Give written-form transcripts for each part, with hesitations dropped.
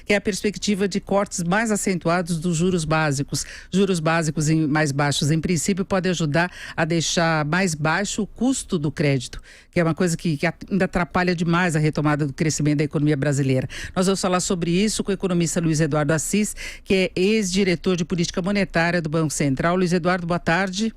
que é a perspectiva de cortes mais acentuados dos juros básicos. Juros básicos mais baixos, em princípio, podem ajudar a deixar mais baixo o custo do crédito, que é uma coisa que ainda atrapalha demais a retomada do crescimento da economia brasileira. Nós vamos falar sobre isso com o economista Luiz Eduardo Assis, que é ex-diretor de política monetária do Banco Central. Luiz Eduardo, boa tarde.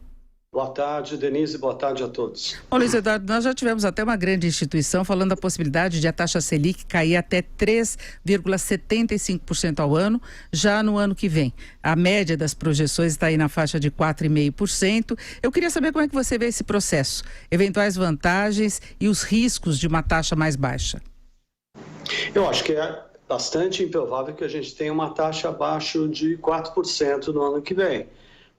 Boa tarde, Denise, boa tarde a todos. Ô, Luiz Eduardo, nós já tivemos até uma grande instituição falando da possibilidade de a taxa Selic cair até 3,75% ao ano, já no ano que vem. A média das projeções está aí na faixa de 4,5%. Eu queria saber como é que você vê esse processo, eventuais vantagens e os riscos de uma taxa mais baixa. Eu acho que é bastante improvável que a gente tenha uma taxa abaixo de 4% no ano que vem.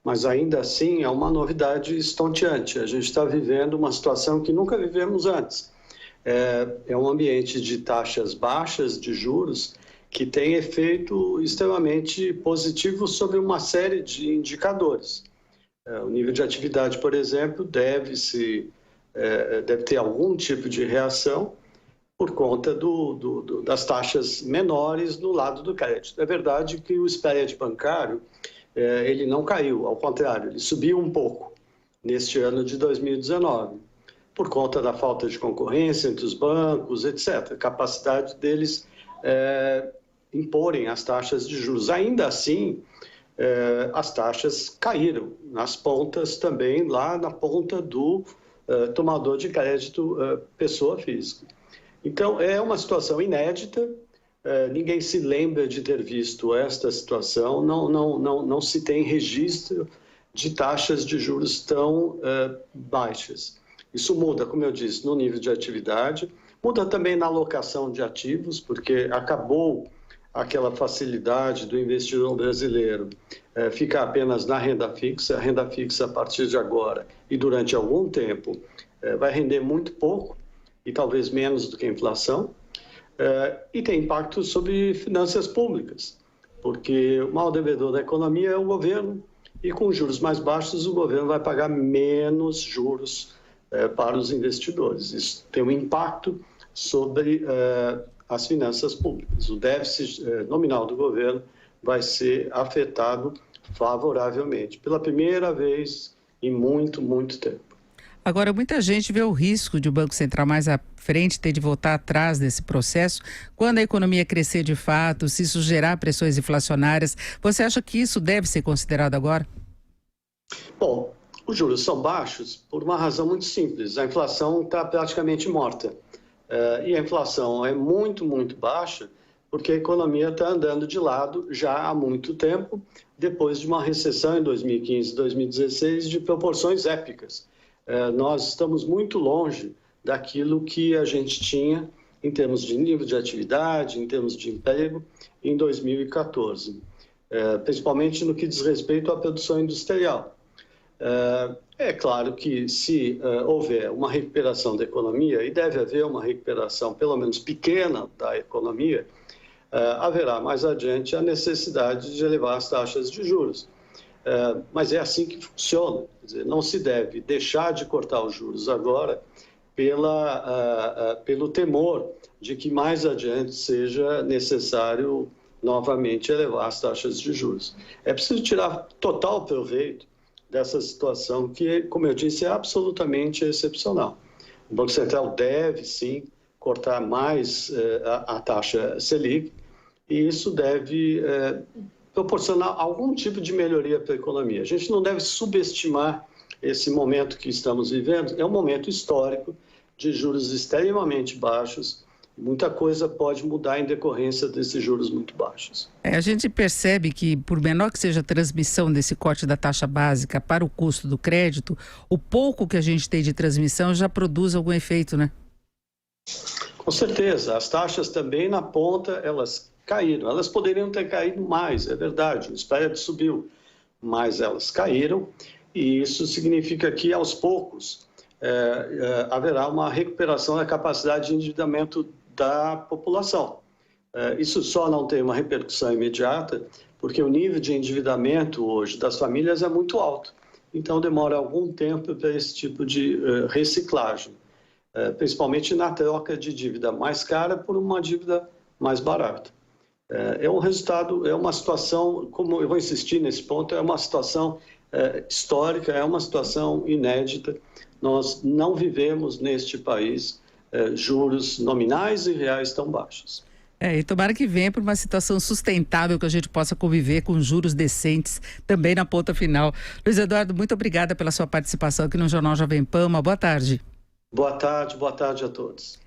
Mas ainda assim é uma novidade estonteante. A gente está vivendo uma situação que nunca vivemos antes. É um ambiente de taxas baixas de juros que tem efeito extremamente positivo sobre uma série de indicadores. O nível de atividade, por exemplo, deve ter algum tipo de reação por conta das taxas menores no lado do crédito. É verdade que o spread bancário ele não caiu, ao contrário, ele subiu um pouco neste ano de 2019, por conta da falta de concorrência entre os bancos, etc., capacidade deles imporem as taxas de juros. Ainda assim, as taxas caíram nas pontas também, lá na ponta do tomador de crédito pessoa física. Então, é uma situação inédita. Ninguém se lembra de ter visto esta situação, não se tem registro de taxas de juros tão baixas. Isso muda, como eu disse, no nível de atividade, muda também na alocação de ativos, porque acabou aquela facilidade do investidor brasileiro ficar apenas na renda fixa. A renda fixa, a partir de agora e durante algum tempo, vai render muito pouco e talvez menos do que a inflação. E tem impacto sobre finanças públicas, porque o maior devedor da economia é o governo, e com juros mais baixos o governo vai pagar menos juros para os investidores. Isso tem um impacto sobre as finanças públicas. O déficit nominal do governo vai ser afetado favoravelmente, pela primeira vez em muito, muito tempo. Agora, muita gente vê o risco de o Banco Central mais à frente ter de voltar atrás desse processo, quando a economia crescer de fato, se isso gerar pressões inflacionárias. Você acha que isso deve ser considerado agora? Bom, os juros são baixos por uma razão muito simples. A inflação está praticamente morta. E a inflação é muito, muito baixa porque a economia está andando de lado já há muito tempo, depois de uma recessão em 2015 e 2016 de proporções épicas. Nós estamos muito longe daquilo que a gente tinha em termos de nível de atividade, em termos de emprego, em 2014, principalmente no que diz respeito à produção industrial. É claro que se houver uma recuperação da economia, e deve haver uma recuperação pelo menos pequena da economia, haverá mais adiante a necessidade de elevar as taxas de juros. Mas é assim que funciona. Quer dizer, não se deve deixar de cortar os juros agora pelo temor de que mais adiante seja necessário novamente elevar as taxas de juros. É preciso tirar total proveito dessa situação que, como eu disse, é absolutamente excepcional. O Banco Central deve, sim, cortar mais a taxa Selic, e isso deve proporcionar algum tipo de melhoria para a economia. A gente não deve subestimar esse momento que estamos vivendo. É um momento histórico de juros extremamente baixos. Muita coisa pode mudar em decorrência desses juros muito baixos. A gente percebe que, por menor que seja a transmissão desse corte da taxa básica para o custo do crédito, o pouco que a gente tem de transmissão já produz algum efeito, né? Com certeza. As taxas também na ponta, elas caíram. Elas poderiam ter caído mais, é verdade, o spread subiu, mas elas caíram, e isso significa que, aos poucos, haverá uma recuperação da capacidade de endividamento da população. Isso só não tem uma repercussão imediata, porque o nível de endividamento hoje das famílias é muito alto, então demora algum tempo para esse tipo de reciclagem, principalmente na troca de dívida mais cara por uma dívida mais barata. É um resultado, é uma situação, como eu vou insistir nesse ponto, é uma situação histórica, é uma situação inédita. Nós não vivemos neste país juros nominais e reais tão baixos. E tomara que venha para uma situação sustentável, que a gente possa conviver com juros decentes também na ponta final. Luiz Eduardo, muito obrigada pela sua participação aqui no Jornal Jovem Pan. Uma boa tarde. Boa tarde a todos.